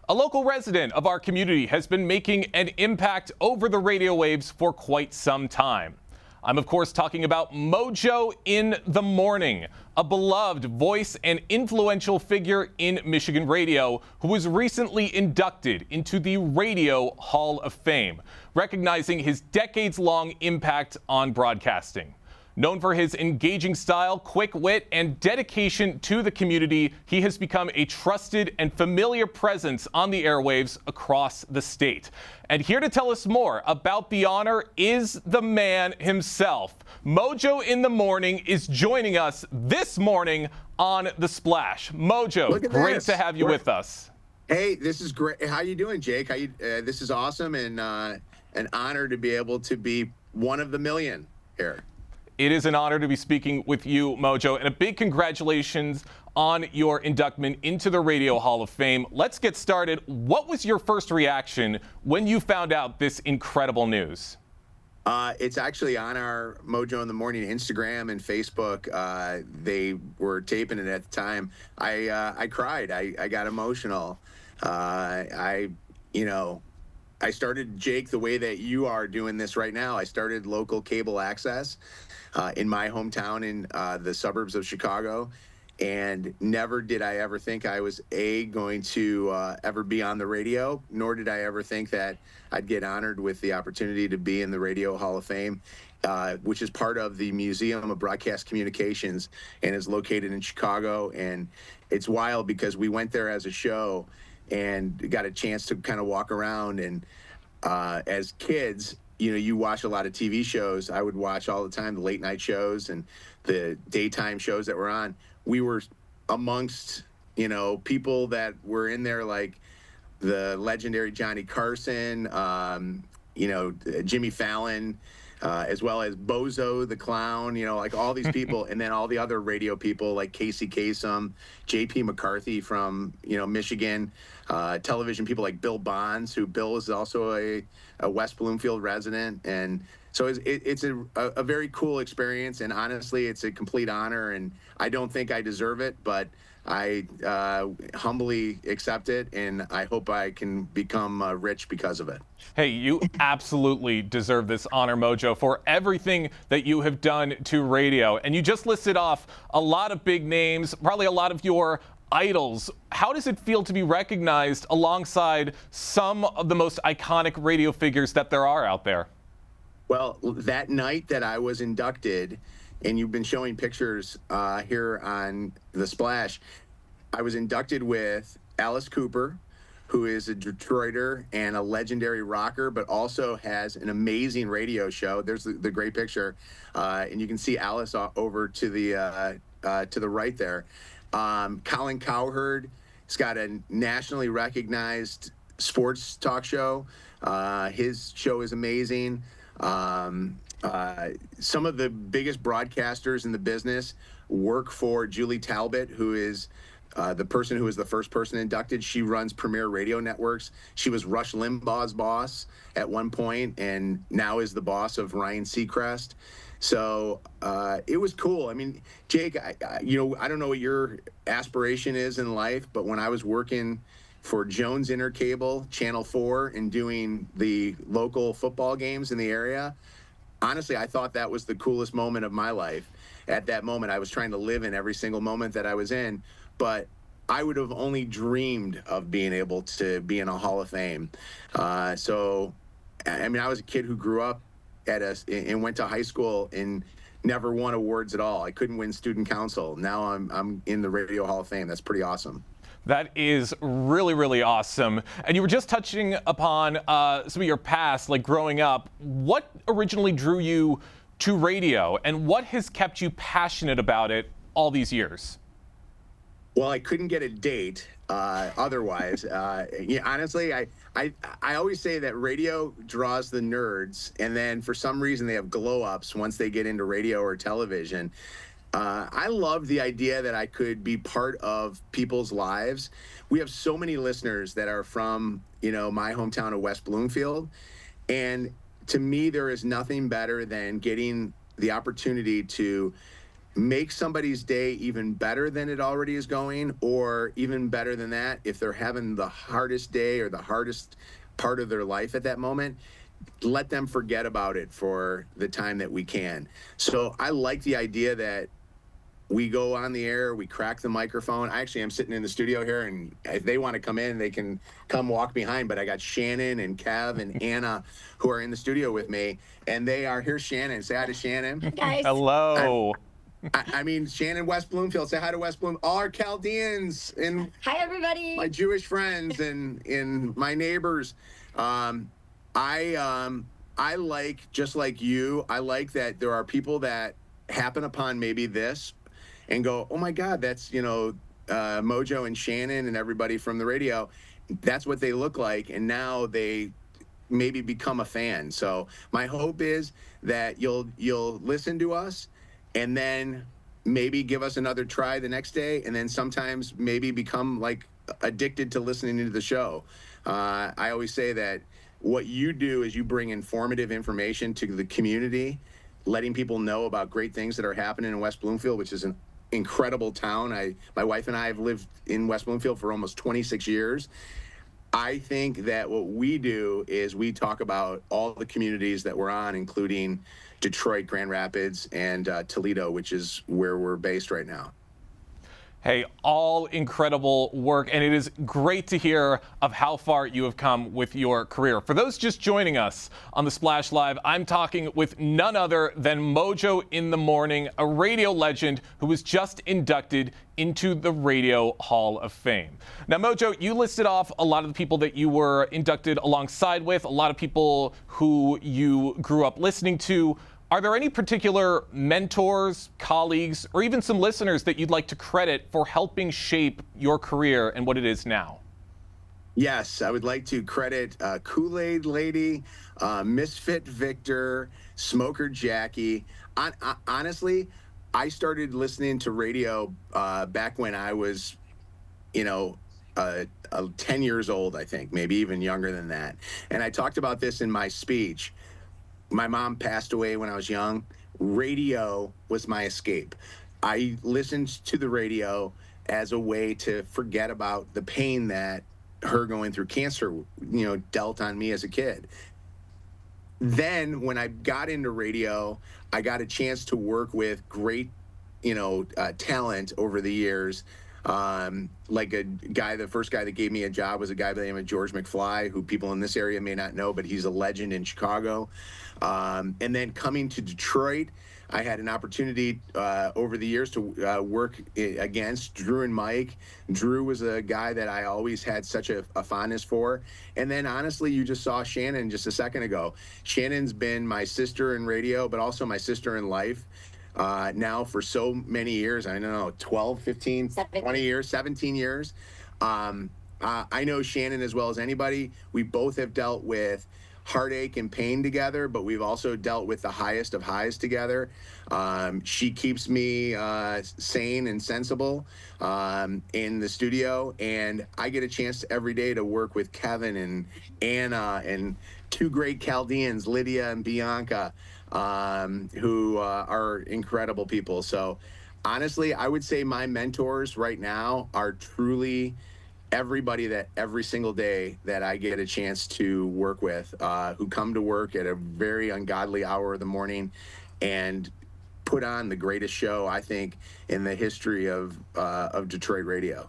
A local resident of our community has been making an impact over the radio waves for quite some time. I'm of course talking about Mojo in the Morning, a beloved voice and influential figure in Michigan radio who was recently inducted into the Radio Hall of Fame, recognizing his decades-long impact on broadcasting. Known for his engaging style, quick wit, and dedication to the community, he has become a trusted and familiar presence on the airwaves across the state. And here to tell us more about the honor is the man himself. Mojo in the Morning is joining us this morning on The Splash. Mojo, great to have you with us. Hey, this is great. How you doing, Jake? This is awesome, and an honor to be able to be one of the million here. It is an honor to be speaking with you, Mojo, and a big congratulations on your induction into the Radio Hall of Fame. Let's get started. What was your first reaction when you found out this incredible news? It's actually on our Mojo in the Morning Instagram and Facebook. They were taping it at the time. I cried. I got emotional. I started, Jake, the way that you are doing this right now. I started local cable access in my hometown in the suburbs of Chicago, and never did I ever think I was going to ever be on the radio, nor did I ever think that I'd get honored with the opportunity to be in the Radio Hall of Fame, which is part of the Museum of Broadcast Communications and is located in Chicago. And it's wild because we went there as a show and got a chance to kind of walk around. And as kids, you watch a lot of TV shows. I would watch all the time the late night shows and the daytime shows that were on. We were amongst, people that were in there, like the legendary Johnny Carson, Jimmy Fallon, as well as Bozo the Clown, like all these people, and then all the other radio people like Casey Kasem, J.P. McCarthy from, Michigan, television people like Bill Bonds, who Bill is also a West Bloomfield resident. And so it's a very cool experience, and honestly, it's a complete honor, and I don't think I deserve it, but I humbly accept it, and I hope I can become rich because of it. Hey, you absolutely deserve this honor, Mojo, for everything that you have done to radio. And you just listed off a lot of big names, probably a lot of your idols. How does it feel to be recognized alongside some of the most iconic radio figures that there are out there? Well, that night that I was inducted, and you've been showing pictures here on The Splash, I was inducted with Alice Cooper, who is a Detroiter and a legendary rocker, but also has an amazing radio show. There's the great picture, and you can see Alice over to the right there. Colin Cowherd has got a nationally recognized sports talk show. His show is amazing. Some of the biggest broadcasters in the business work for Julie Talbot, who is the person who was the first person inducted. She runs Premier Radio Networks. She was Rush Limbaugh's boss at one point, and now is the boss of Ryan Seacrest. So it was cool. I mean, Jake, I don't know what your aspiration is in life, but when I was working for Jones Intercable, Channel 4, and doing the local football games in the area, honestly, I thought that was the coolest moment of my life. At that moment, I was trying to live in every single moment that I was in, but I would have only dreamed of being able to be in a Hall of Fame. So, I mean, I was a kid who grew up and went to high school and never won awards at all. I couldn't win student council. Now I'm in the Radio Hall of Fame. That's pretty awesome. That is really, really awesome. And you were just touching upon some of your past, like growing up. What originally drew you to radio, and what has kept you passionate about it all these years? Well, I couldn't get a date otherwise. Honestly, I always say that radio draws the nerds, and then for some reason they have glow-ups once they get into radio or television. I love the idea that I could be part of people's lives. We have so many listeners that are from, my hometown of West Bloomfield. And to me, there is nothing better than getting the opportunity to make somebody's day even better than it already is going, or even better than that, if they're having the hardest day or the hardest part of their life at that moment, let them forget about it for the time that we can. So I like the idea that we go on the air, we crack the microphone. I actually am sitting in the studio here, and if they want to come in, they can come walk behind. But I got Shannon and Kev and Anna who are in the studio with me, and they are, here's Shannon. Say hi to Shannon. Hi, guys. Hello. I mean, Shannon, West Bloomfield. Say hi to West Bloomfield. All our Chaldeans and Hi, everybody. my Jewish friends and my neighbors. I like, just like you, I like that there are people that happen upon maybe this and go, oh my God, that's, Mojo and Shannon and everybody from the radio. That's what they look like. And now they maybe become a fan. So my hope is that you'll listen to us and then maybe give us another try the next day. And then sometimes maybe become like addicted to listening to the show. I always say that what you do is you bring informative information to the community, letting people know about great things that are happening in West Bloomfield, which is an incredible town. My wife and I have lived in West Bloomfield for almost 26 years. I think that what we do is we talk about all the communities that we're on, including Detroit, Grand Rapids, and Toledo, which is where we're based right now. Hey, all incredible work, and it is great to hear of how far you have come with your career. For those just joining us on the Splash Live, I'm talking with none other than Mojo in the Morning, a radio legend who was just inducted into the Radio Hall of Fame. Now, Mojo, you listed off a lot of the people that you were inducted alongside with, a lot of people who you grew up listening to. Are there any particular mentors, colleagues, or even some listeners that you'd like to credit for helping shape your career and what it is now? Yes, I would like to credit Kool-Aid Lady, Misfit Victor, Smoker Jackie. Honestly, I started listening to radio back when I was, 10 years old, I think, maybe even younger than that. And I talked about this in my speech. My mom passed away when I was young. Radio was my escape. I listened to the radio as a way to forget about the pain that her going through cancer, dealt on me as a kid. Then when I got into radio, I got a chance to work with great, talent over the years. Like the first guy that gave me a job was a guy by the name of George McFly, who people in this area may not know, but he's a legend in Chicago. And then coming to Detroit, I had an opportunity over the years to work against Drew and Mike. Drew was a guy that I always had such a fondness for. And then honestly, you just saw Shannon just a second ago. Shannon's been my sister in radio, but also my sister in life. Now for so many years, I don't know, 12, 15, 20 years, 17 years. I know Shannon as well as anybody. We both have dealt with heartache and pain together, but we've also dealt with the highest of highs together. She keeps me sane and sensible in the studio, and I get a chance every day to work with Kevin and Anna and two great Chaldeans, Lydia and Bianca, who are incredible people. So honestly, I would say my mentors right now are truly everybody that every single day that I get a chance to work with, who come to work at a very ungodly hour of the morning and put on the greatest show, I think, in the history of Detroit radio.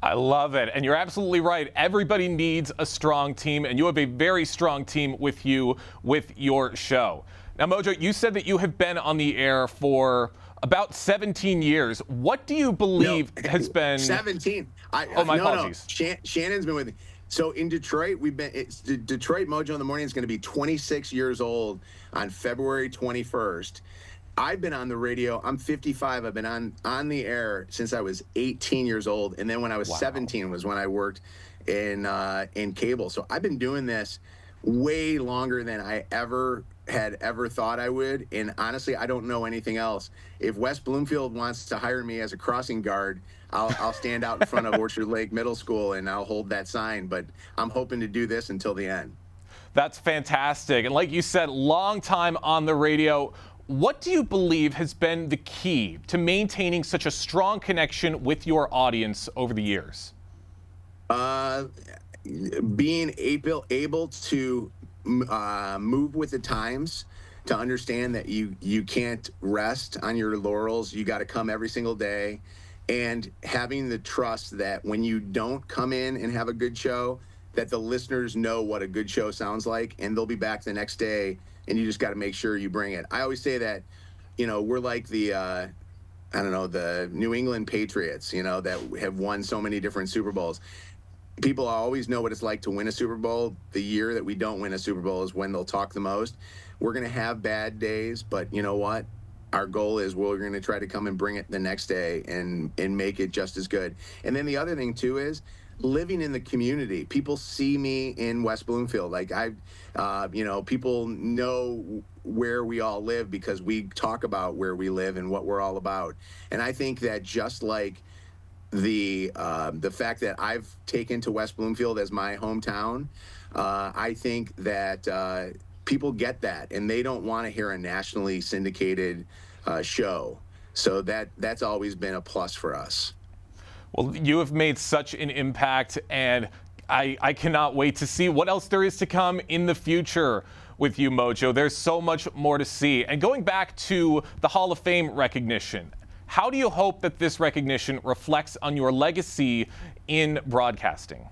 I love it. And you're absolutely right. Everybody needs a strong team, and you have a very strong team with you with your show. Now, Mojo, you said that you have been on the air for about 17 years. What do you believe has been 17? My apologies. Shannon's been with me. So in Detroit, it's Detroit Mojo in the Morning is going to be 26 years old on February 21st. I've been on the radio. I'm 55. I've been on the air since I was 18 years old, and then when I was 17 was when I worked in cable. So I've been doing this way longer than I had ever thought I would. And honestly, I don't know anything else. If West Bloomfield wants to hire me as a crossing guard, I'll stand out in front of Orchard Lake Middle School and I'll hold that sign. But I'm hoping to do this until the end. That's fantastic. And like you said, long time on the radio. what do you believe has been the key to maintaining such a strong connection with your audience over the years? Being able to move with the times, to understand that you can't rest on your laurels. You got to come every single day, and having the trust that when you don't come in and have a good show, that the listeners know what a good show sounds like, and they'll be back the next day, and you just got to make sure you bring it. I always say that, we're like the I don't know, the New England Patriots, that have won so many different Super Bowls. People always know what it's like to win a Super Bowl. The year that we don't win a Super Bowl is when they'll talk the most. We're going to have bad days, but you know what? Our goal is we're going to try to come and bring it the next day and make it just as good. And then the other thing too is living in the community. People see me in West Bloomfield. Like people know where we all live because we talk about where we live and what we're all about. And I think that just like the fact that I've taken to West Bloomfield as my hometown, I think that people get that, and they don't want to hear a nationally syndicated show. So that's always been a plus for us. Well, you have made such an impact, and I cannot wait to see what else there is to come in the future with you, Mojo. There's so much more to see. And going back to the Hall of Fame recognition, how do you hope that this recognition reflects on your legacy in broadcasting?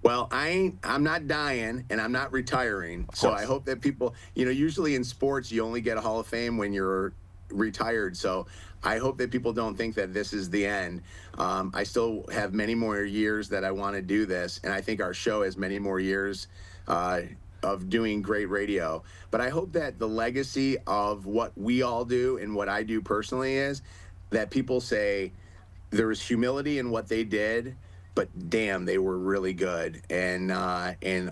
Well, I'm not dying and I'm not retiring. So I hope that people, usually in sports, you only get a Hall of Fame when you're retired. So I hope that people don't think that this is the end. I still have many more years that I want to do this. And I think our show has many more years of doing great radio. But I hope that the legacy of what we all do and what I do personally is that people say there was humility in what they did, but damn, they were really good, and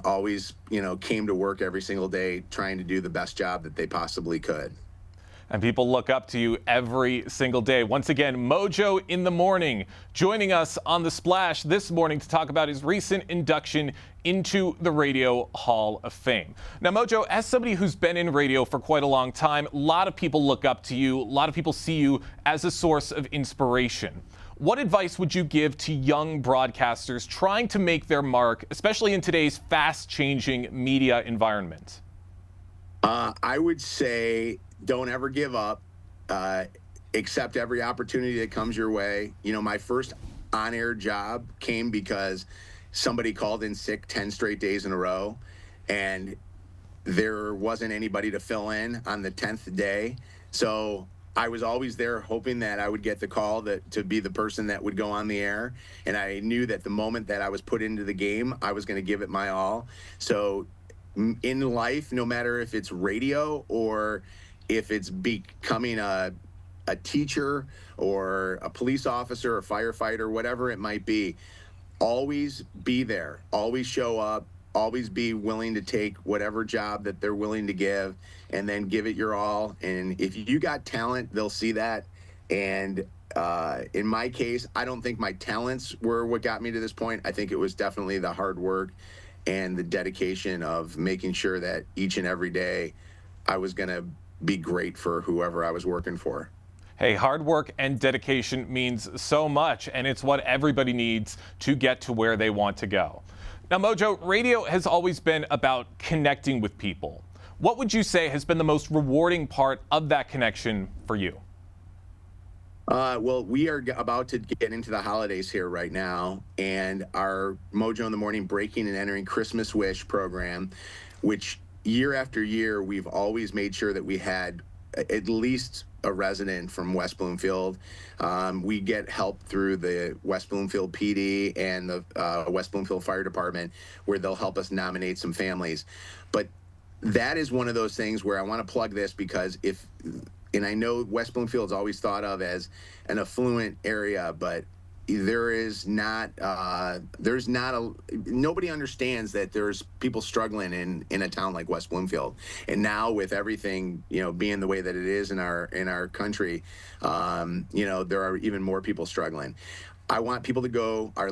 always came to work every single day trying to do the best job that they possibly could. And people look up to you every single day. Once again, Mojo in the Morning, joining us on The Splash this morning to talk about his recent induction into the Radio Hall of Fame. Now, Mojo, as somebody who's been in radio for quite a long time, a lot of people look up to you. A lot of people see you as a source of inspiration. What advice would you give to young broadcasters trying to make their mark, especially in today's fast-changing media environment? I would say don't ever give up. Accept every opportunity that comes your way. My first on-air job came because somebody called in sick 10 straight days in a row, and there wasn't anybody to fill in on the 10th day. So I was always there hoping that I would get the call to be the person that would go on the air. And I knew that the moment that I was put into the game, I was going to give it my all. So in life, no matter if it's radio or if it's becoming a teacher or a police officer or firefighter, whatever it might be, always be there, always show up, always be willing to take whatever job that they're willing to give, and then give it your all. And if you got talent, they'll see that. And in my case, I don't think my talents were what got me to this point. I think it was definitely the hard work and the dedication of making sure that each and every day I was going to be great for whoever I was working for. Hey, hard work and dedication means so much, and it's what everybody needs to get to where they want to go. Now, Mojo, radio has always been about connecting with people. What would you say has been the most rewarding part of that connection for you? Well, we are about to get into the holidays here right now, and our Mojo in the Morning Breaking and Entering Christmas Wish program, which year after year, we've always made sure that we had at least a resident from West Bloomfield. We get help through the West Bloomfield PD and the West Bloomfield Fire Department, where they'll help us nominate some families. But that is one of those things where I want to plug this, because and I know West Bloomfield's always thought of as an affluent area, but there's not nobody understands that there's people struggling in a town like West Bloomfield. And now with everything, being the way that it is in our country, there are even more people struggling. I want people to go, our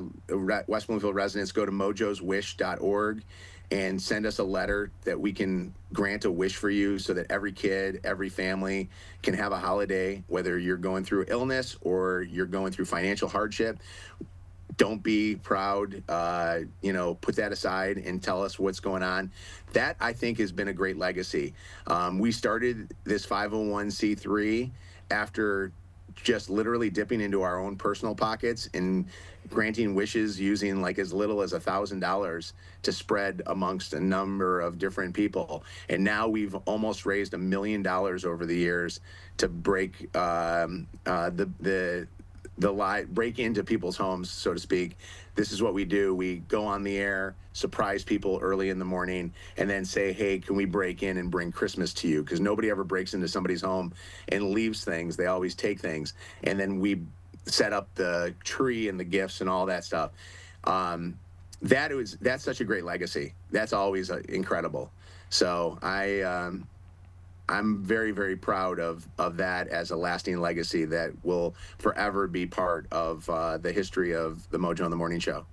West Bloomfield residents, go to mojoswish.org and send us a letter that we can grant a wish for you so that every kid, every family can have a holiday, whether you're going through illness or you're going through financial hardship. Don't be proud, put that aside and tell us what's going on. That, I think, has been a great legacy. We started this 501c3 after just literally dipping into our own personal pockets and granting wishes using like as little as $1,000 to spread amongst a number of different people. And now we've almost raised $1 million over the years to break break into people's homes, so to speak. This is what we do. We go on the air, surprise people early in the morning, and then say, hey, can we break in and bring Christmas to you? Because nobody ever breaks into somebody's home and leaves things. They always take things. And then we set up the tree and the gifts and all that stuff. That's such a great legacy. That's always incredible. So I'm very, very proud of that as a lasting legacy that will forever be part of the history of the Mojo in the Morning Show.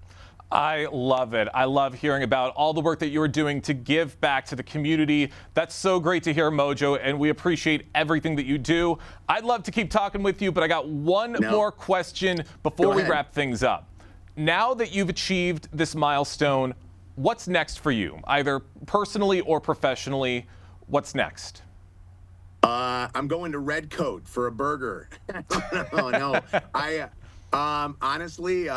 I love it. I love hearing about all the work that you're doing to give back to the community. That's so great to hear, Mojo, and we appreciate everything that you do. I'd love to keep talking with you, but I got one more question before we wrap things up. Now that you've achieved this milestone, what's next for you, either personally or professionally? What's next? I'm going to Red Coat for a burger. No. Honestly,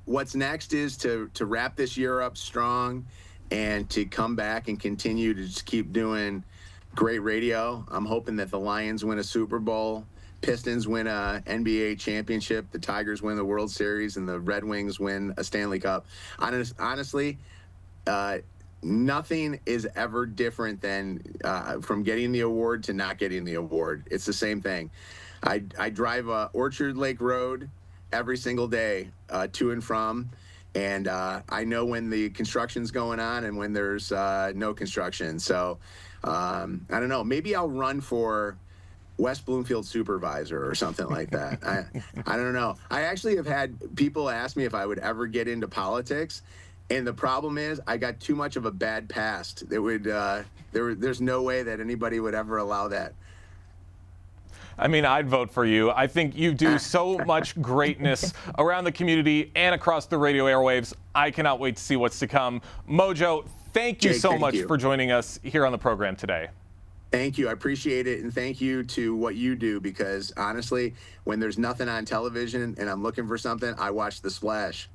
what's next is to wrap this year up strong and to come back and continue to just keep doing great radio. I'm hoping that the Lions win a Super Bowl, Pistons win a NBA championship, the Tigers win the World Series, and the Red Wings win a Stanley Cup. Honestly, nothing is ever different than from getting the award to not getting the award. It's the same thing. I drive Orchard Lake Road every single day to and from, and I know when the construction's going on and when there's no construction. So I don't know. Maybe I'll run for West Bloomfield supervisor or something like that. I don't know. I actually have had people ask me if I would ever get into politics. And the problem is, I got too much of a bad past. There's no way that anybody would ever allow that. I mean, I'd vote for you. I think you do so much greatness around the community and across the radio airwaves. I cannot wait to see what's to come. Mojo, thank you so much for joining us here on the program today. Thank you. I appreciate it. And thank you to what you do, because honestly, when there's nothing on television and I'm looking for something, I watch The Splash.